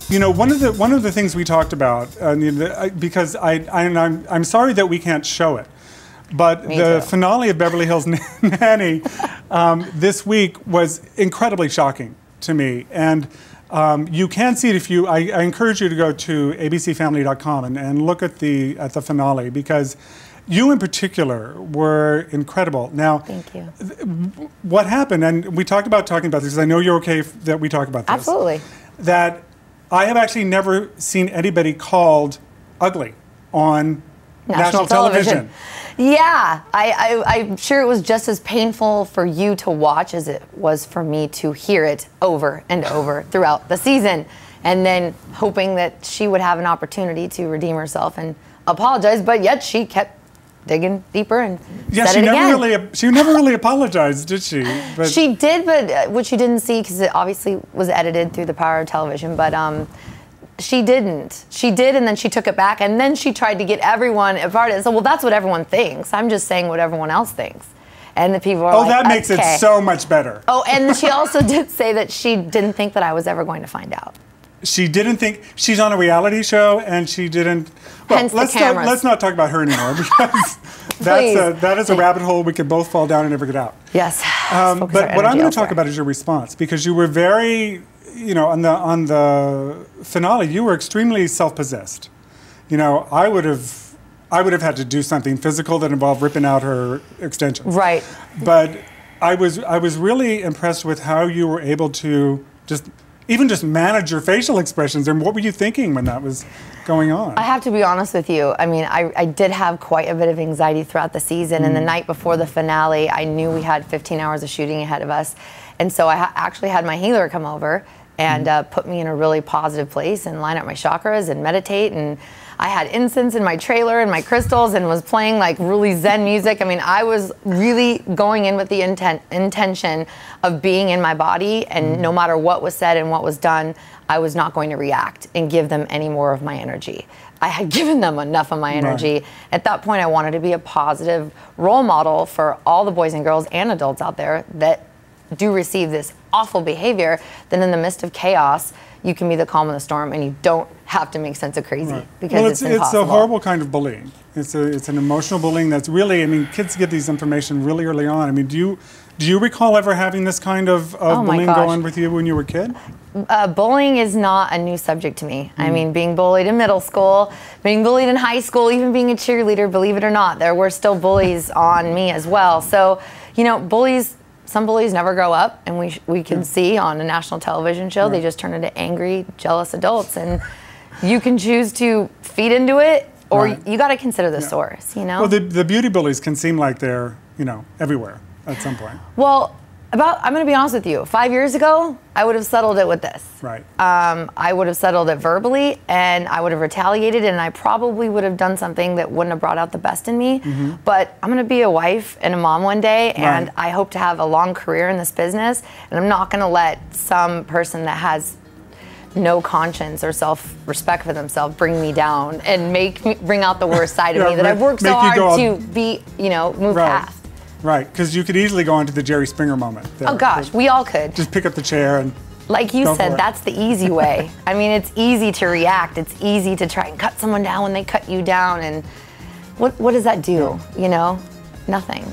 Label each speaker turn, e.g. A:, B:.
A: You know, one of the things we talked about, because I'm sorry that we can't show it, but the finale of Beverly Hills Nanny this week was incredibly shocking to me, and you can see it if you. I encourage you to go to abcfamily.com and look at the finale, because you in particular were incredible. Now,
B: thank you.
A: What happened, and we talked about talking about this, because I know you're okay that we talk about this.
B: Absolutely.
A: That I have actually never seen anybody called ugly on national television.
B: Yeah, I'm sure it was just as painful for you to watch as it was for me to hear it over and over throughout the season, and then hoping that she would have an opportunity to redeem herself and apologize, but yet she kept digging deeper and said it again.
A: She never really apologized, did she? But
B: she did, but what you didn't see, because it obviously was edited through the power of television, but she didn't. She did, and then she took it back, and then she tried to get everyone a part of it. So, well, that's what everyone thinks. I'm just saying what everyone else thinks. And the people are like,
A: that makes it so much better.
B: Oh, and she also did say that she didn't think that I was ever going to find out.
A: She didn't think, she's on a reality show, and she didn't. Well,
B: Hence the cameras.
A: Let's not talk about her anymore, because that is a rabbit hole we could both fall down and never get out.
B: Yes.
A: But what I'm going to talk about is your response, because you were very, you know, on the finale, you were extremely self-possessed. You know, I would have had to do something physical that involved ripping out her extensions.
B: Right.
A: But I was really impressed with how you were able to just manage your facial expressions. And what were you thinking when that was going on?
B: I have to be honest with you. I mean, I did have quite a bit of anxiety throughout the season. And the night before the finale, I knew we had 15 hours of shooting ahead of us. And so I actually had my healer come over and put me in a really positive place and line up my chakras and meditate. And I had incense in my trailer and my crystals and was playing like really Zen music. I mean, I was really going in with the intention of being in my body, and no matter what was said and what was done, I was not going to react and give them any more of my energy. I had given them enough of my energy. Right. At that point, I wanted to be a positive role model for all the boys and girls and adults out there that do receive this awful behavior. Then in the midst of chaos, you can be the calm in the storm, and you don't have to make sense of crazy, because it's impossible.
A: It's a horrible kind of bullying. It's an emotional bullying that's really, I mean, kids get these information really early on. I mean, do you recall ever having this kind of bullying go on with you when you were a kid?
B: Bullying is not a new subject to me. I mean, being bullied in middle school, being bullied in high school, even being a cheerleader, believe it or not, there were still bullies on me as well. So, you know, some bullies never grow up, and we can see on a national television show, they just turn into angry, jealous adults, and you can choose to feed into it, or you got to consider the source, you know?
A: Well, the beauty bullies can seem like they're, you know, everywhere at some point.
B: Well, I'm going to be honest with you. 5 years ago, I would have settled it with this.
A: Right.
B: I would have settled it verbally, and I would have retaliated, and I probably would have done something that wouldn't have brought out the best in me. But I'm going to be a wife and a mom one day, and I hope to have a long career in this business, and I'm not going to let some person that has no conscience or self-respect for themselves bring me down and bring out the worst side of me that I've worked so hard to be, you know, move past.
A: Right, because you could easily go into the Jerry Springer moment. There.
B: Oh gosh, we all could.
A: Just pick up the chair and
B: like you said, that's the easy way. I mean, it's easy to react. It's easy to try and cut someone down when they cut you down. And what does that do, you know? Nothing.